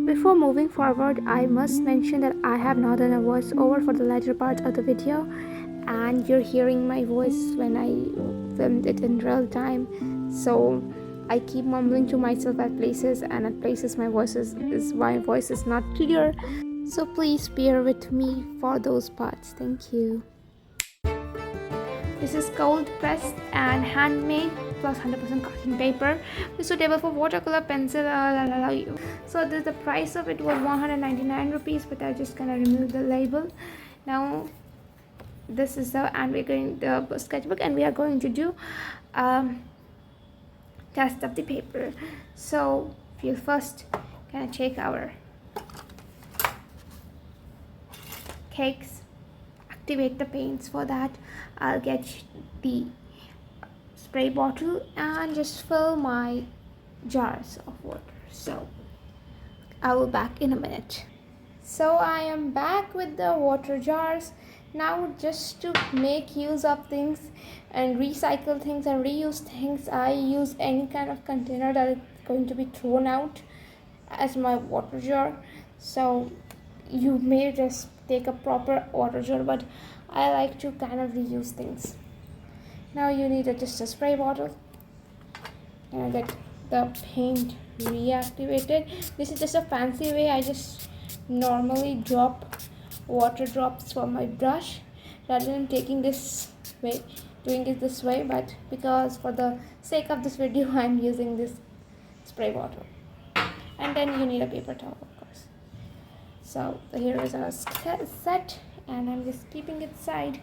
Before moving forward, I must mention that I have not done a voiceover for the latter part of the video, and you're hearing my voice when I filmed it in real time. So I keep mumbling to myself at places, and at places my voice is not clear. So please bear with me for those parts. Thank you. This is cold pressed and handmade plus 100% cotton paper. It's suitable for watercolor, pencil. So the price of it was 199 rupees, but I'm just gonna remove the label. Now this is the sketchbook, and we are going to do test of the paper. So we'll first gonna take our cakes, activate the paints. For that I'll get the spray bottle and just fill my jars of water. So I will back in a minute. So I am back with the water jars. Now, just to make use of things and recycle things and reuse things, I use any kind of container that is going to be thrown out as my water jar. So you may just take a proper water jar, but I like to kind of reuse things. Now you need just a spray bottle and get the paint reactivated. This is just a fancy way. I just normally drop water drops from my brush rather than doing it this way, but because for the sake of this video I'm using this spray bottle. And then you need a paper towel, of course. So here is our set, and I'm just keeping it side.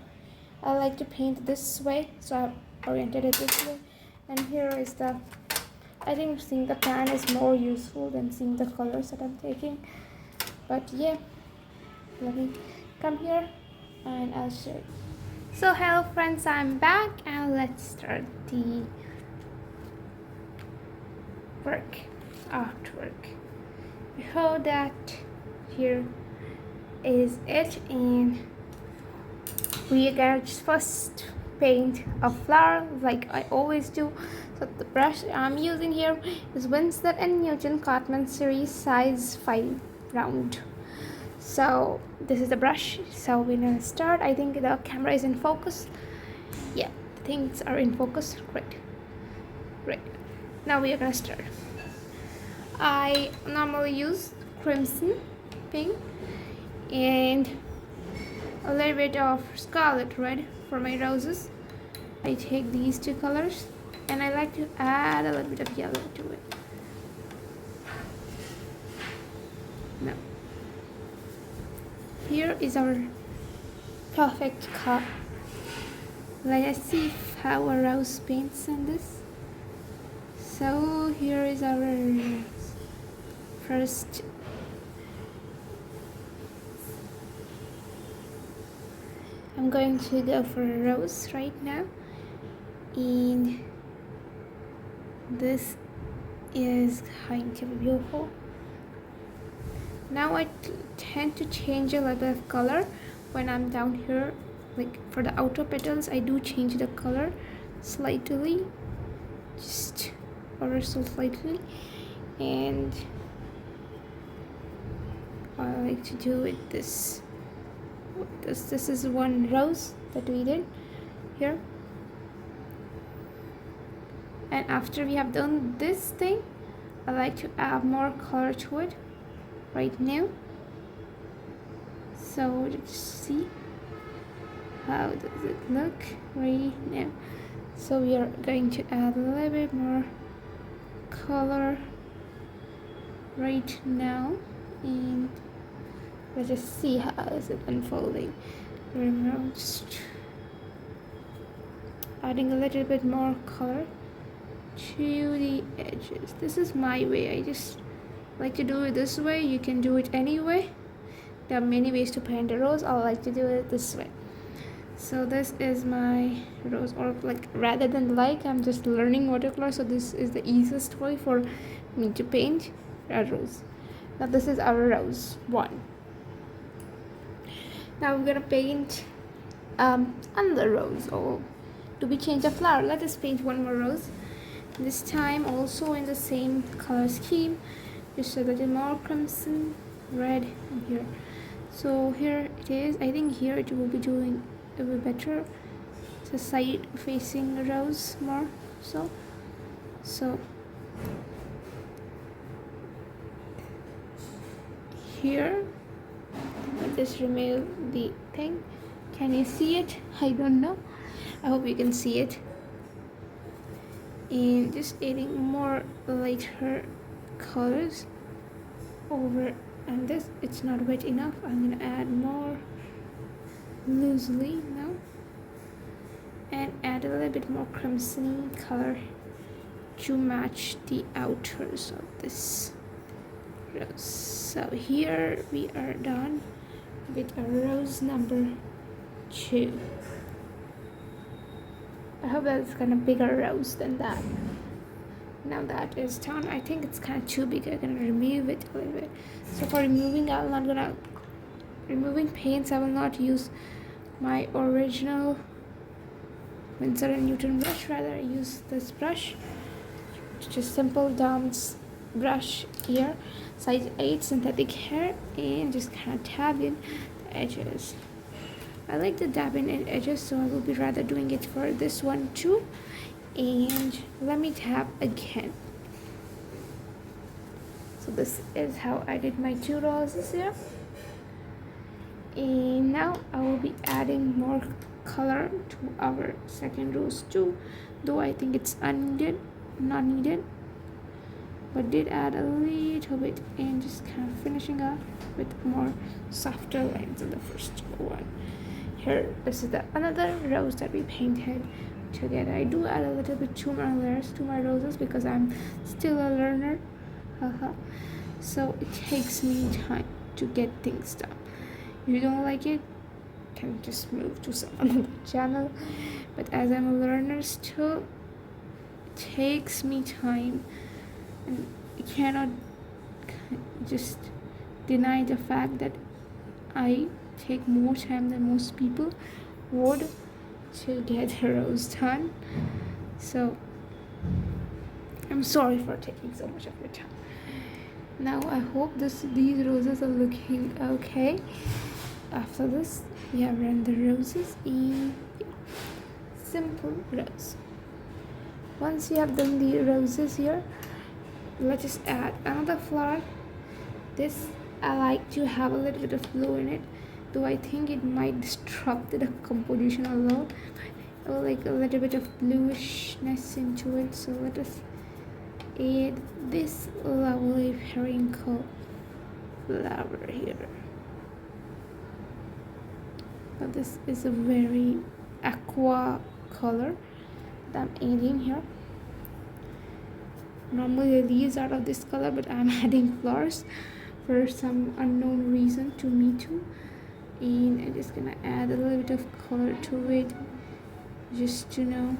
I like to paint this way, so I've oriented it this way. And here is I think seeing the pan is more useful than seeing the colors that I'm taking. But yeah, let me come here and I'll show you. So hello friends, I'm back, and let's start the artwork. Before that, here is it, and we are gonna just first paint a flower like I always do. So the brush I'm using here is Winston & Newton Cartman Series size 5 round. So this is the brush. So we're gonna start. I think the camera is in focus. Yeah, things are in focus. Great. Now we are gonna start. I normally use crimson, pink, and a little bit of scarlet red for my roses. I take these two colors and I like to add a little bit of yellow to it. Now here is our perfect cup. Let us see how a rose paints on this. So here is our first I'm going to go for a rose right now, and this is going to be beautiful. Now I tend to change a little bit of color when I'm down here, like for the outer petals I do change the color slightly, just ever so slightly, and I like to do it this is one rose that we did here. And after we have done this thing, I like to add more color to it right now. So just see how does it look right now. So we are going to add a little bit more color right now, and let's just see how is it unfolding. Remember, just adding a little bit more color to the edges. This is my way. I just like to do it this way. You can do it any way. There are many ways to paint a rose. I like to do it this way. So this is my rose, or rather than I'm just learning watercolor, so this is the easiest way for me to paint a rose. Now this is our rose 1. Now we're gonna paint another rose, or to be change a flower. Let us paint one more rose. This time also in the same color scheme. just a little more crimson red here. So here it is. I think here it will be doing a bit better. It's a side facing rose more so here I just remove the thing. Can you see it? I don't know. I hope you can see it. And just adding more lighter colors over, and this it's not wet enough. I'm gonna add more loosely now and add a little bit more crimson color to match the outers of this rose. So here we are done with a rose number 2. I hope that's kind of bigger rose than that. Now that is done, I think it's kind of too big. I'm gonna remove it a little bit. So for removing paints, I will not use my original Winsor & Newton brush. Rather, I use this brush, just simple Dom's brush here, size 8 synthetic hair, and just kind of tap in the edges. I like to dab in edges, so I will be rather doing it for this one too. And let me tap again. So this is how I did my 2 roses here. And now I will be adding more color to our second rose too, though I think it's not needed, but did add a little bit, and just kind of finishing up with more softer lines in the first one. Here, this is another rose that we painted together. I do add a little bit 2 more layers to my roses because I'm still a learner. So it takes me time to get things done. If you don't like it, you can just move to some other channel. But as I'm a learner still, it takes me time, and I cannot just deny the fact that I take more time than most people would to get a rose done. So I'm sorry for taking so much of your time. Now I hope these roses are looking okay. After this, we have run the roses in simple rose. Once you have done the roses here, let us add another flower. This I like to have a little bit of blue in it, though I think it might disrupt the composition a little. I would like a little bit of bluishness into it, so let us add this lovely periwinkle flower here. Now this is a very aqua color that I'm adding here. Normally the leaves are of this color, but I'm adding flowers for some unknown reason to me too. And I'm just gonna add a little bit of color to it, just to know.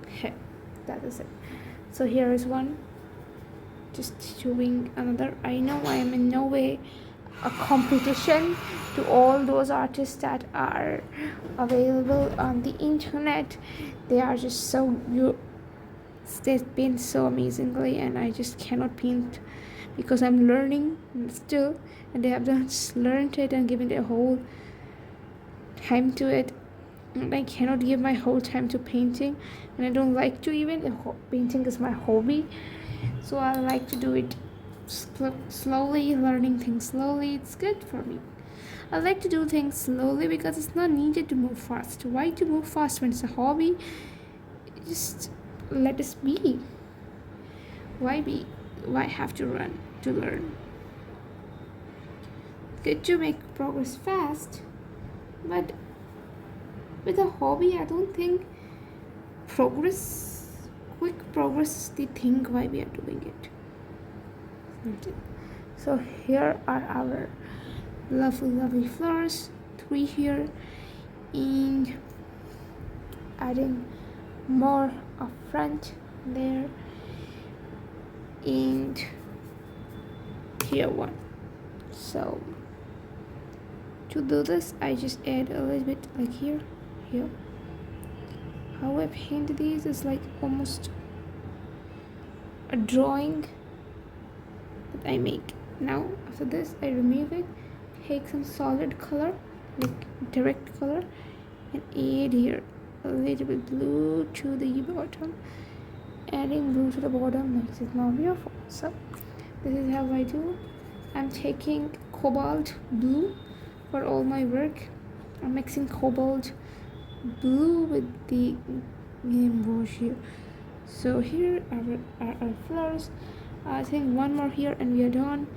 Okay, that is it. So here is one, just showing another. I know I am in no way a competition to all those artists that are available on the internet. They are just they paint so amazingly, and I just cannot paint because I'm learning still, and they have just learned it and given their whole time to it, and I cannot give my whole time to painting, and I don't like to even. Painting is my hobby, so I like to do it slowly, learning things slowly. It's good for me. I like to do things slowly because it's not needed to move fast. Why to move fast when it's a hobby? Just let us be. Why have to run to learn? Good to make progress fast, but with a hobby, I don't think quick progress is the thing why we are doing it. So here are our lovely flowers, 3 here, and adding more up front there, and here one. So to do this, I just add a little bit like here. How I paint these is like almost a drawing that I make. Now after this I remove it, take some solid color, like direct color, and add here a little bit blue to the bottom. Adding blue to the bottom makes it more beautiful. So this is how I do. I'm taking cobalt blue for all my work. I'm mixing cobalt blue with the green wash here. So here are our flowers. I think one more here and we are done.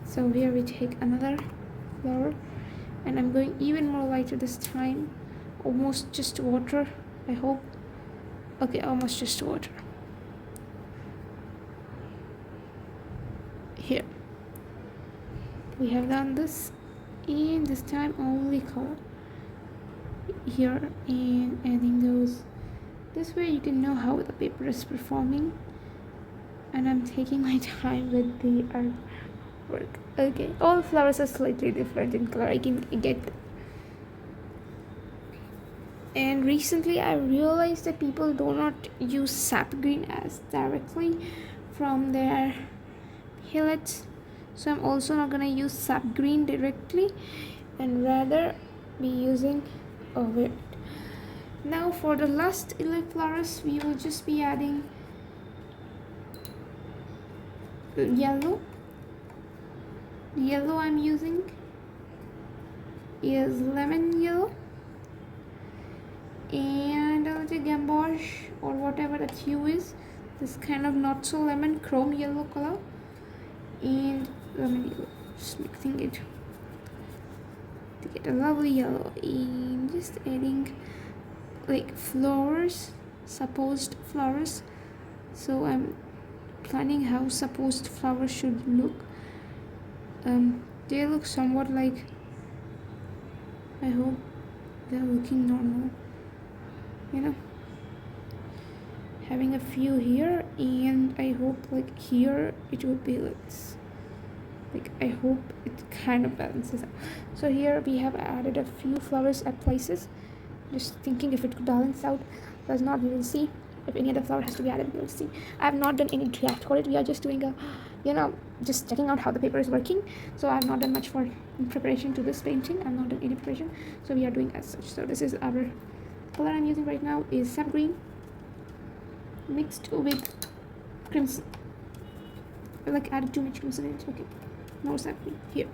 So here we take another flower, and I'm going even more lighter this time, almost just water, I hope. Okay, almost just water. Here we have done this, and this time only color here and adding those. This way you can know how the paper is performing, and I'm taking my time with the artwork. Okay, all flowers are slightly different in color, I can get. And recently I realized that people do not use sap green as directly from their palettes, so I'm also not gonna use sap green directly and rather be using over it. Now for the last 11 flowers we will just be adding yellow. The yellow I'm using is lemon yellow, and I'll take gamboge or whatever that hue is, this kind of not so lemon chrome yellow color, and lemon yellow, just mixing it to get a lovely yellow, and just adding like flowers, supposed flowers. So I'm planning how supposed flowers should look. They look somewhat like, I hope they're looking normal, you know, having a few here, and I hope like here it will be like I hope it kind of balances out. So here we have added a few flowers at places, just thinking if it could balance out. Does not, we will see. If any other flower has to be added, we will see. I have not done any draft for it. We are just doing a, just checking out how the paper is working. So I have not done much for in preparation to this painting. I have not done any preparation, so we are doing as such. So this is our color I'm using right now is sap green mixed with crimson. I like added too much crimson in it. Okay, more sap green here.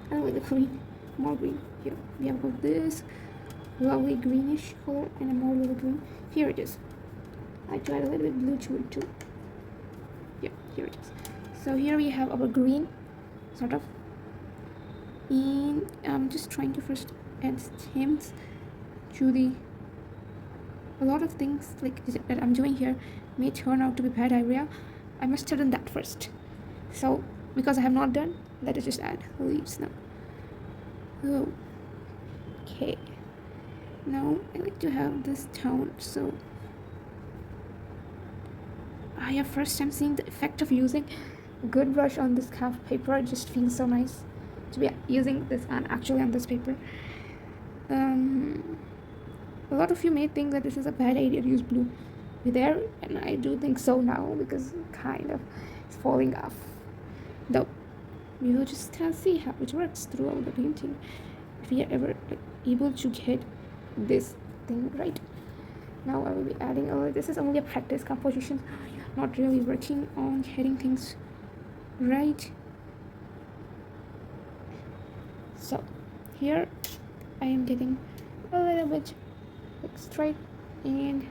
I don't like the green, more green here. We have got this lovely greenish color and a more little green. Here it is. I tried a little bit blue to it too. Yeah, here it is. So here we have our green, sort of. And I'm just trying to first add stems to the. A lot of things like that I'm doing here may turn out to be bad idea. I must have done that first. So because I have not done, let us just add leaves now. Oh, okay. Now I like to have this tone, so I have first time seeing the effect of using a good brush on this kind of paper. It just feels so nice to be using this and actually on this paper. A lot of you may think that this is a bad idea to use blue there, and I do think so now because kind of it's falling off. Though we will just see how it works throughout the painting if we are ever able to get this thing right. Now I will be adding this is only a practice composition, not really working on getting things right. So here I am getting a little bit straight and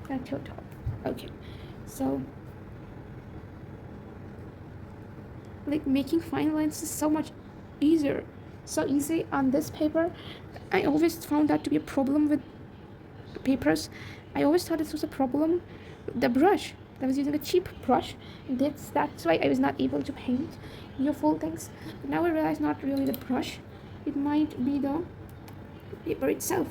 back to top. Okay, so making fine lines is so much easier, so easy on this paper. I always found that to be a problem with papers. I always thought this was a problem with the brush. I was using a cheap brush, and that's why I was not able to paint full things. But now I realize not really the brush, it might be the paper itself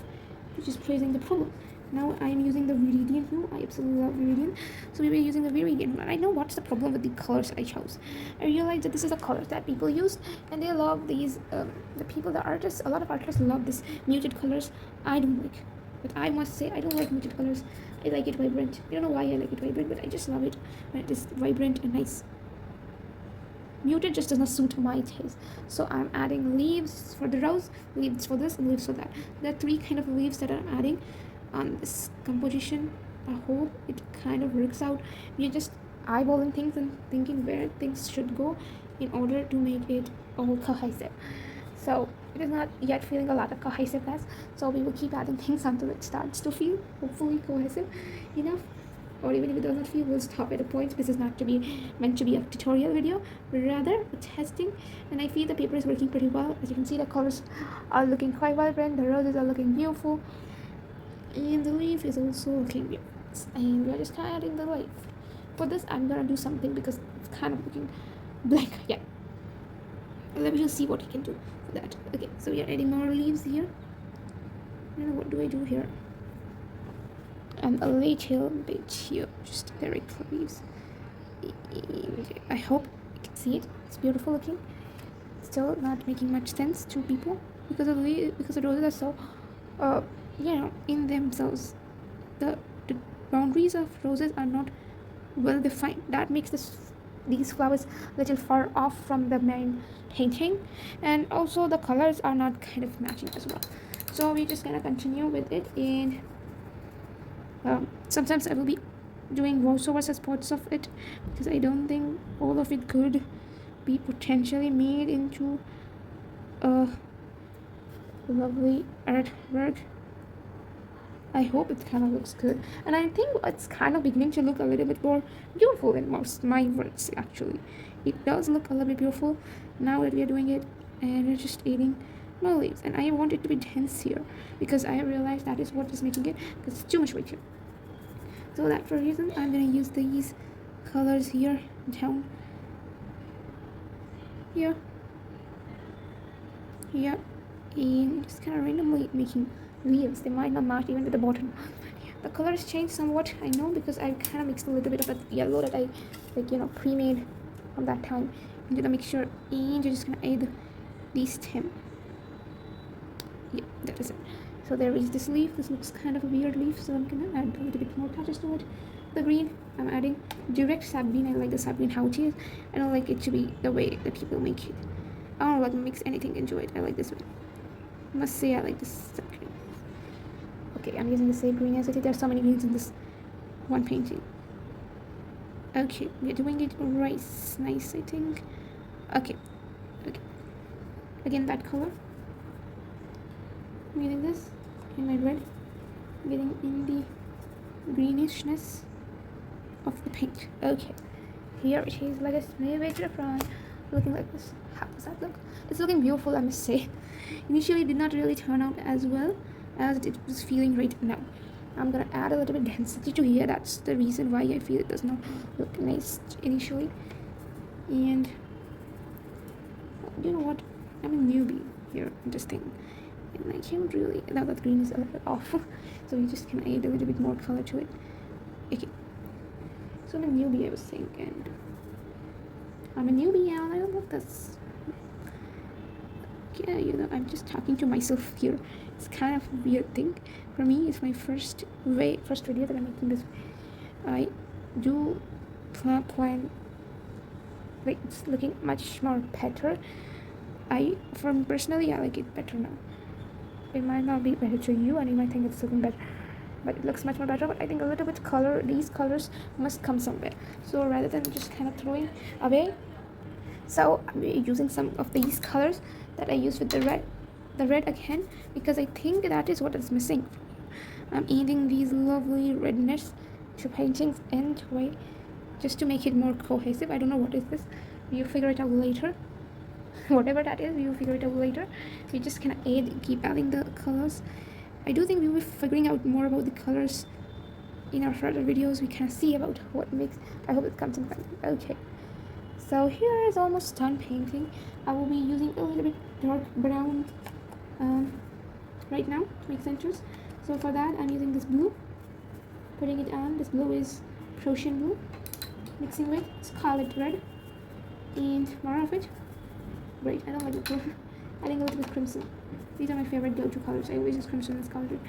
which is causing the problem. Now I'm using the Viridian hue. I absolutely love Viridian, so we were using the Viridian. And I know what's the problem with the colors I chose. I realized that this is a color that people use, and they love these. The artists. A lot of artists love this muted colors. I don't like, but I must say I don't like muted colors. I like it vibrant. I don't know why I like it vibrant, but I just love it when it is vibrant and nice. muted just does not suit my taste. So I'm adding leaves for the rose, leaves for this, and leaves for that. There are 3 kind of leaves that I'm adding on this composition. I hope it kind of works out. We're just eyeballing things and thinking where things should go in order to make it all cohesive. So it is not yet feeling a lot of cohesiveness, so we will keep adding things until it starts to feel hopefully cohesive enough. Or even if it doesn't feel, we'll stop at a point. This is not to be meant to be a tutorial video, but rather a testing. And I feel the paper is working pretty well. As you can see, the colors are looking quite vibrant, the roses are looking beautiful, and the leaf is also looking beautiful. And we're just adding the leaf. For this, I'm gonna do something because it's kind of looking blank. Yeah, let me just see what we can do for that. Okay, so we are adding more leaves here. I don't know, what do I do here? And a little bit here, just very leaves. I hope you can see it. It's beautiful looking. Still not making much sense to people because the roses are so in themselves. The boundaries of roses are not well defined. That makes these flowers a little far off from the main painting, and also the colors are not kind of matching as well. So we're just gonna continue with it, and sometimes I will be doing voiceovers as parts of it because I don't think all of it could be potentially made into a lovely artwork. I hope it kind of looks good, and I think it's kind of beginning to look a little bit more beautiful than most my works. Actually, it does look a little bit beautiful now that we are doing it, and we're just adding more leaves. And I want it to be dense here because I realized that is what is making it, because it's too much weight here. So that's the reason I'm gonna use these colors here down here, and just kind of randomly making leaves. They might not match even with the bottom. The colors change somewhat, I know, because I kind of mixed a little bit of that yellow that I pre-made from that time into the mixture, and you're just gonna add the stem. Yeah, that is it. So there is this leaf. This looks kind of a weird leaf, so I'm gonna add a little bit more touches to it. The green, I'm adding direct sap green. I like the sap green how it is. I don't like it to be the way that people make it. I don't like mix anything into it. I like this one. I must say I like this sap green. Okay, I'm using the same green as it is. There are so many greens in this one painting. Okay, we're doing it right. Nice, I think. Okay. Again, that color. I'm using this in my red, getting in the greenish-ness of the paint. Okay, here it is. Let us move it to the front, looking like this. How does that look? It's looking beautiful, I must say. Initially, it did not really turn out as well as it was feeling right now. I'm gonna add a little bit density to here. That's the reason why I feel it does not look nice initially. And you know what? I'm a newbie here in this thing, and I can't really. Now that green is a little bit off, so we just can add a little bit more color to it. Okay. So I'm a newbie, I was saying, and I'm a newbie and I don't want this. Yeah, I'm just talking to myself here. It's kind of a weird thing for me. It's my first video that I'm making this. I do plan like it's looking much more better. Personally, I like it better now. It might not be better to you, and you might think it's looking better, but it looks much more better. But I think a little bit these colors must come somewhere. So rather than just kind of throwing away, so I'm using some of these colors that I used with the red again, because I think that is what is missing. I'm adding these lovely redness to paintings and way just to make it more cohesive. I don't know what is this. You figure it out later. Whatever that is, you figure it out later. We just kind of keep adding the colors. I do think we will be figuring out more about the colors in our further videos. We can see about what makes. I hope it comes in front. Okay. So here is almost done painting. I will be using a little bit dark brown right now to make centers. So for that, I'm using this blue, putting it on. This blue is Prussian blue, mixing with scarlet red and more of it. Great, I don't like the blue. Adding a little bit crimson. These are my favorite go-to colors. I always use crimson and scarlet red.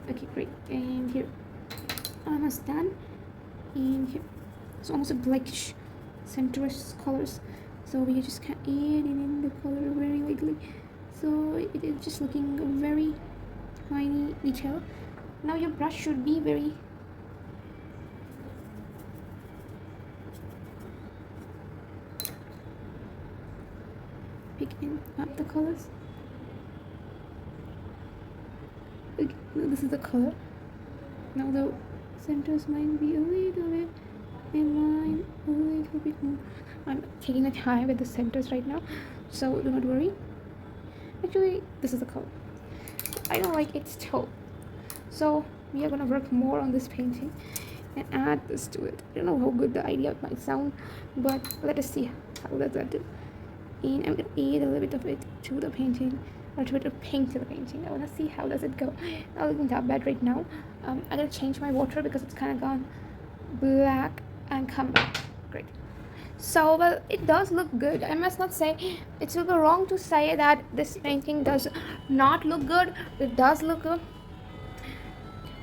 Okay, great. And here, almost done. And here, it's almost a blackish centrist colors. So we just can add in the color very lightly, so it is just looking a very tiny detail. Now your brush should be very picking up the colors. Okay, this is the color. Now the centers might be a little bit in line, a little bit more. I'm taking the time with the centers right now, so do not worry. Actually, this is the color. I don't like its tone, so we are gonna work more on this painting and add this to it. I don't know how good the idea might sound, but let us see how does that do. And I'm gonna add a little bit of it to the painting, or to a bit of pink to the painting. I wanna see how does it go. Not looking that bad right now. I'm gonna change my water because it's kind of gone black and come back. Great. So well, it does look good. I must not say it will be wrong to say that this painting does not look good. It does look good.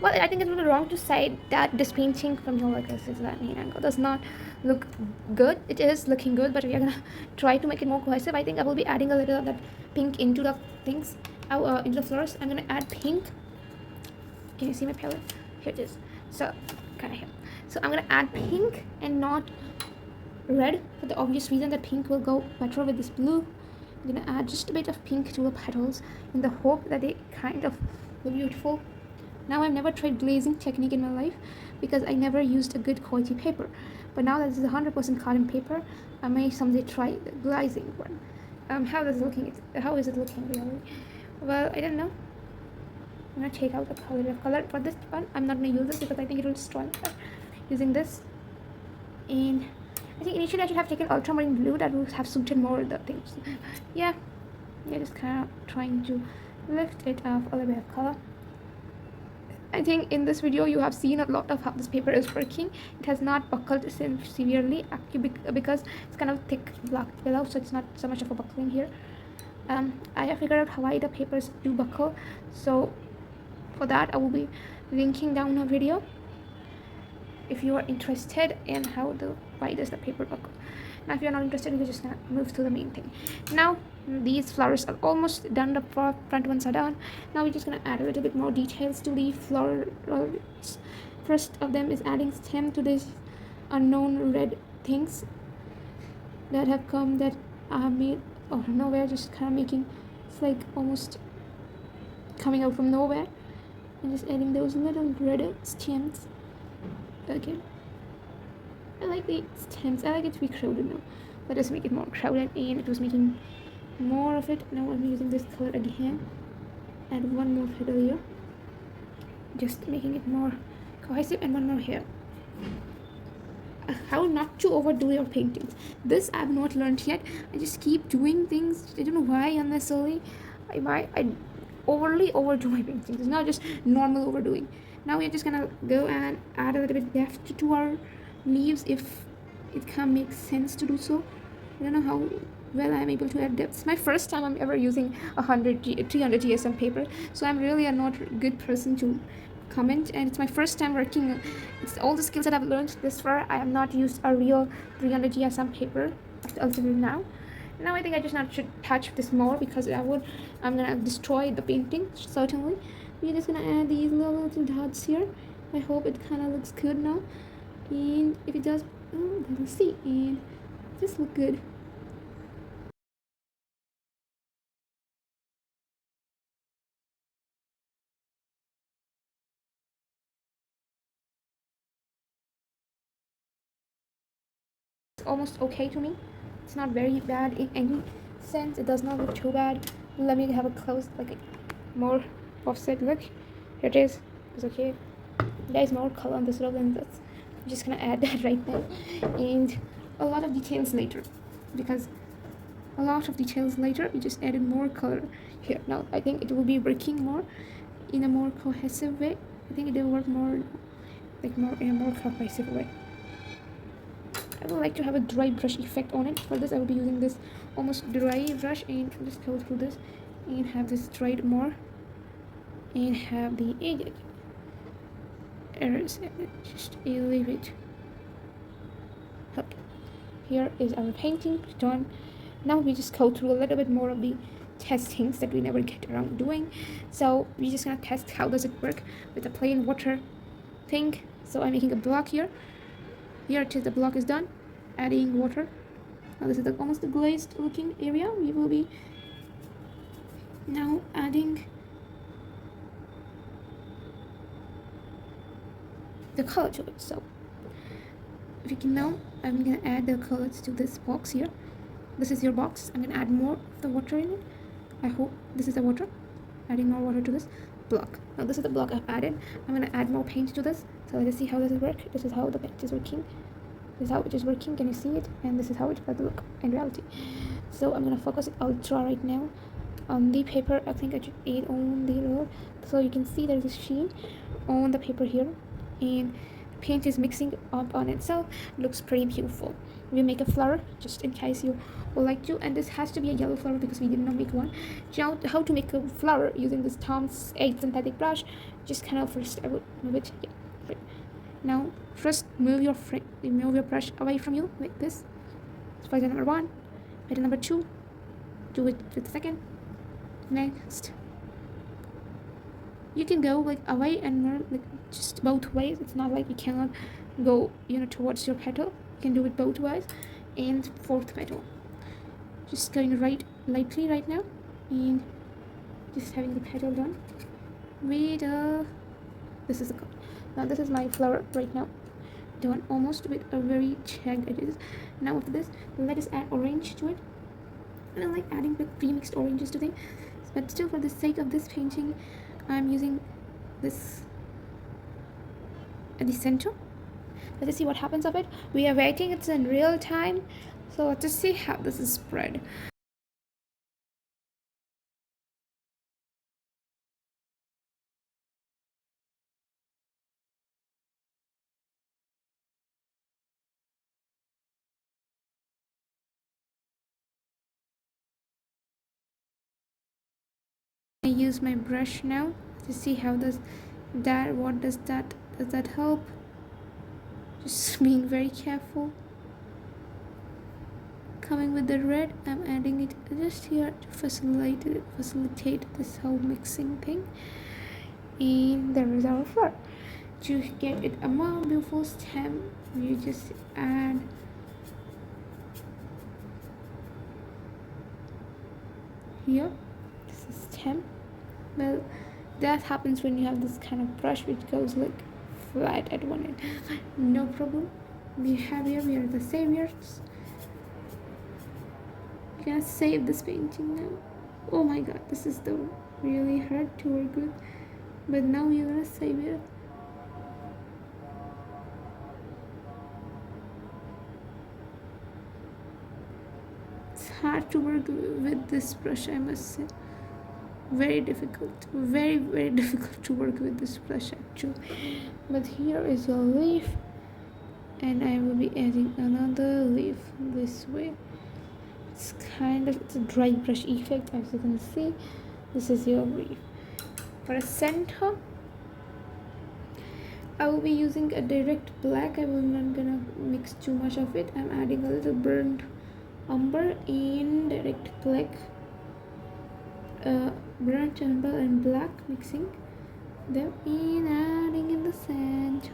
Well, I think it would be wrong to say that this painting from your is that main angle does not look good. It is looking good, but we are gonna try to make it more cohesive. I think I will be adding a little of that pink into the things, into the flowers. I'm gonna add pink. Can you see my palette? Here it is. So kind of here. So I'm gonna add pink and not red, for the obvious reason that pink will go better with this blue. I'm gonna add just a bit of pink to the petals in the hope that they kind of look beautiful. Now I've never tried glazing technique in my life because I never used a good quality paper, but now that this is 100% cotton paper, I may someday try the glazing one. How is it looking really? Well, I don't know. I'm gonna take out the color for this one. I'm not gonna use this because I think it will destroy using this. And I think initially I should have taken ultramarine blue, that would have suited more the things. Yeah, just kind of trying to lift it up a little bit of color. I think in this video you have seen a lot of how this paper is working. It has not buckled severely because it's kind of thick black below, so it's not so much of a buckling here. I have figured out why the papers do buckle, so for that I will be linking down a video if you are interested in why does the paper buckle. Now if you're not interested, you're just gonna move to the main thing. Now these flowers are almost done, the front ones are done. Now we're just gonna add a little bit more details to the florals. First of them is adding stem to this unknown red things that have come, that are made out of nowhere, just kind of making, it's like almost coming out from nowhere, and just adding those little red stems. Okay, I like the stems. I like it to be crowded now. Let us make it more crowded, and it was making more of it. Now I'm using this color again. Add one more petal here, just making it more cohesive, and one more here. How not to overdo your paintings. This I've not learned yet. I just keep doing things. I don't know why unnecessarily. I overly overdo my paintings. It's not just normal overdoing. Now we're just gonna go and add a little bit depth to our leaves if it can make sense to do so. I don't know how well I'm able to add depth. It's my first time I'm ever using 300 GSM paper, so I'm really a not good person to comment, and it's my first time working. It's all the skills that I've learned this far. I have not used a real 300 GSM paper until now. Now I think I just not should touch this more because I'm gonna destroy the painting certainly. We're just gonna add these little dots here. I hope it kind of looks good now, and if it does, let's see, and just look good. It's almost okay to me. It's not very bad in any sense. It does not look too bad. Let me have a close, like a more offset look. Here it is. It's okay. There is more color on this row than this. I'm just gonna add that right now, and a lot of details later, because a lot of details later we just added more color here. Now I think it will be working more in a more cohesive way. I think it will work more in a more cohesive way. I would like to have a dry brush effect on it. For this I will be using this almost dry brush, and just go through this and have this dried more, and have the edge errors, just leave it. Okay, here is our painting done. Now we just go through a little bit more of the testings that we never get around doing. So we're just gonna test how does it work with a plain water thing. So I'm making a block here. Here it is, the block is done. Adding water. Now this is almost the glazed looking area. We will be now adding the color to it. So if you can now, I'm gonna add the colors to this box here. This is your box. I'm gonna add more of the water in it. I hope this is the water. Adding more water to this block. Now this is the block I've added. I'm gonna add more paint to this. So let's see how this is work. This is how the paint is working. This is how it is working. Can you see it? And this is how it does look in reality. So I'm gonna focus it ultra right now on the paper. I think I should add on the road so you can see there is a sheen on the paper here, and paint is mixing up on itself. Looks pretty beautiful. We make a flower just in case you would like to, and this has to be a yellow flower because we did not make one. How to make a flower using this Tom's 8 synthetic brush? Just kind of first I would move it. Yeah, right. Now first move your brush away from you like this. So for number 1, item number 2, do it with the second. Next, you can go like away and more like just both ways. It's not like you cannot go towards your petal. You can do it both ways. And fourth petal, just going right lightly right now and just having the petal done with this is the color. Now this is my flower right now done almost with a very jagged edges. Now after this, let us add orange to it. And I like adding pre-mixed oranges to things, but still for the sake of this painting I'm using this at the center. Let's see what happens of it. We are waiting, it's in real time, so let's just see how this is spread. I use my brush now to see how does that help. Just being very careful. Coming with the red, I'm adding it just here to facilitate this whole mixing thing. And there is our flower. To get it a more beautiful stem, you just add here this is stem. Well, that happens when you have this kind of brush which goes like flat at one end. No problem. We have here, we are the saviors. I'm gonna save this painting now. Oh my god, this is the really hard to work with, but now we're gonna save it. It's hard to work with this brush, I must say. Very difficult, very difficult to work with this brush actually. But here is a leaf, and I will be adding another leaf this way. It's a dry brush effect, as you can see. This is your leaf. For a center, I will be using a direct black. I will not gonna mix too much of it. I'm adding a little burnt umber in direct black, burnt umber and black, mixing them in, adding in the center.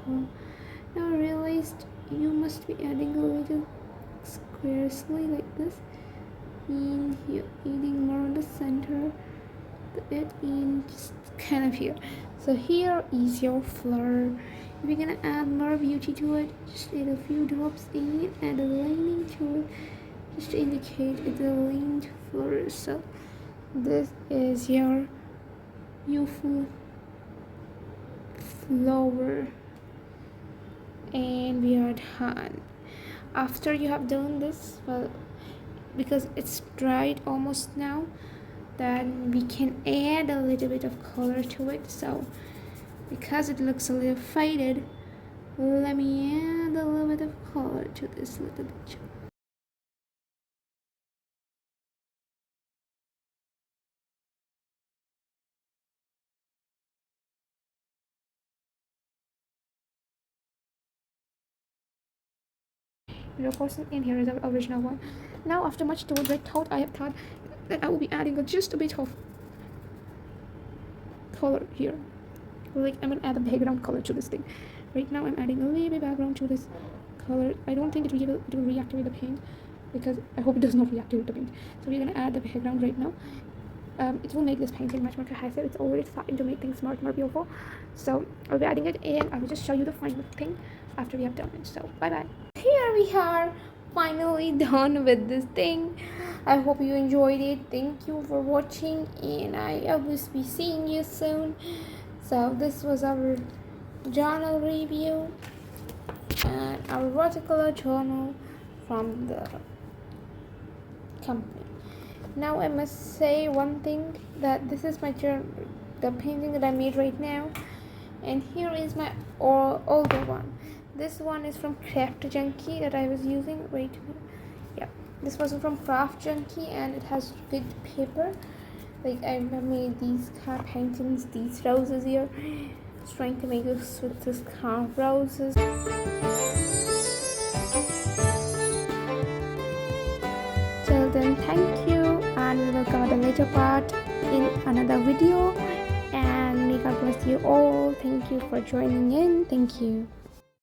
Now I realized you must be adding a little squarely like this. In here, adding more in the center, it in just kind of here. So here is your flower. If you're gonna add more beauty to it, just add a few drops in, add a lining to it, just to indicate it's a lined flower. So this is your beautiful flower, and we are done. After you have done this, well, because it's dried almost now, then we can add a little bit of color to it. So because it looks a little faded, let me add a little bit of color to this little bit. 0%, and here is our original one. Now after much deliberate thought, I have thought that I will be adding just a bit of color here. Like I'm gonna add a background color to this thing. Right now I'm adding a little bit background to this color. I don't think it will reactivate the paint, because I hope it does not reactivate the paint. So we're gonna add the background right now. It will make this painting much more cohesive. It's already starting to make things much more beautiful. So I'll be adding it, and I will just show you the final thing after we have done it. So bye bye. Here we are, finally done with this thing. I hope you enjoyed it. Thank you for watching, and I will be seeing you soon. So this was our journal review and our watercolor journal from the company. Now I must say one thing, that this is my the painting that I made right now, and here is my older one. This one is from Craft Junkie that I was using right here. Yeah, this was from Craft Junkie, and it has good paper. Like I made these kind of paintings, these roses here. Just trying to make this with this kind of roses. Till then, thank you, and we will cover the later part in another video. And may God bless you all. Thank you for joining in. Thank you.